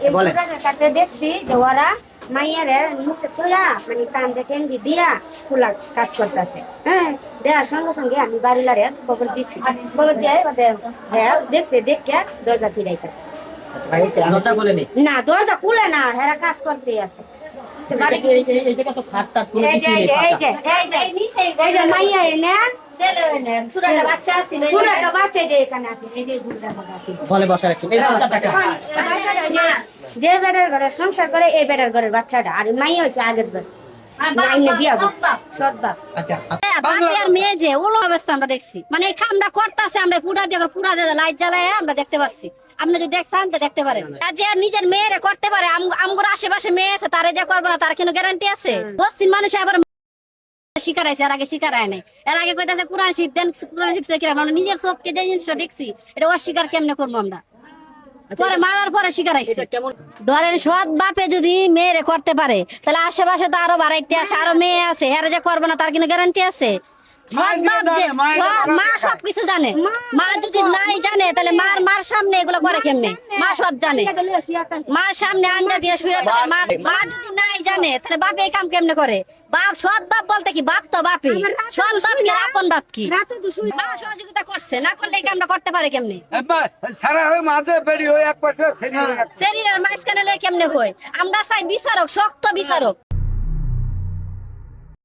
এই ঘোড়াটার কাছে দেখছি যে ওরা মাইয়ারে নিচে তোলা মানে কান্দে টেঙ্গি দিয়া খোলা কাজ করতেছে। হ্যাঁ, দেওয়ার সঙ্গে সঙ্গে আমি বাড়িলারে খবর দিচ্ছি, খবর দিয়ে হ্যাঁ দেখছে দেখে দরজা ফিরাইতেছে। দরজা বলেনি? না, দরজা খুলে না, হেরা কাজ করতেই আছে। এই জায়গা তো খাট টাট কোনো এই যে কিছু নেই, এই ফাঁকা। যে এই যে এই যে মাইয়া এনে ছোট একটা বাচ্চা আছে, ছোট একটা বাচ্চা যে এখানে আছে, এই যে ঘুরটা আছে বলে বসা রাখছি এই বাচ্চাটাকে। যে বেটার ঘরে সংসার করে এই বেটার ঘরের বাচ্চাটা, আর মাইয়া হয়েছে আগের ঘর মাইনে বিয়া করছে সৎ বাপ। আচ্ছা বাপের মেয়ে যে ওলো অবস্থা আমরা দেখছি, মানে এই কামটা করতেছে আমরা পুরা দিয়ে লাইট জ্বালায় আমরা দেখতে পাচ্ছি। আপনি যদি দেখছেন তো দেখতে পারেন। আর যে নিজের মেয়েরে করতে পারে, আমগোর আশেপাশে মেয়ে আছে, তারে যে করবো না তার কোনো গ্যারান্টি আছে? পশ্চিম মানুষ আবার শিকার আইছে, এর আগে শিকার আয় নাই। এর আগে কইতাছে কোরআন শিব দেন, কোরআন শিব শিকার। আমরা নিজের চোখকে যে জিনিসটা দেখছি এটা অস্বীকার কেমনে করবো আমরা? পরে মারার পরে শিকার আইছে। ধরেন সৎ বাপে যদি মেয়েরে করতে পারে, তাহলে আশেপাশে তো আরো বাড়াইতে আছে, আরো মেয়ে আছে, এরা যে করবো না তার কোনো গ্যারান্টি আছে? সৎ বাপ যে মা সবকিছু জানে, মা যদি নাই জানে তাহলে মার সামনে এগুলো করে কেমনে? মা সব জানে, মার সামনে আন্ডা দিয়ে শুয়ে থাকে। মা যদি নাই জানে তাহলে বাপ এই কাম কেমনে করে? বাপ সৎ বাপ বলতে কি, বাপ তো বাপই, সৎ বাপ কি আপন বাপ কি? মা সহযোগিতা করছে, না করলে এই কামটা করতে পারে কেমনে? সারা হয়ে মাঝে বেরিয়ে হয়ে এক পাশে শরীরের মাঝখানে লয়ে কেমনে হয়? আমরা চাই বিচারক, শক্ত বিচারক।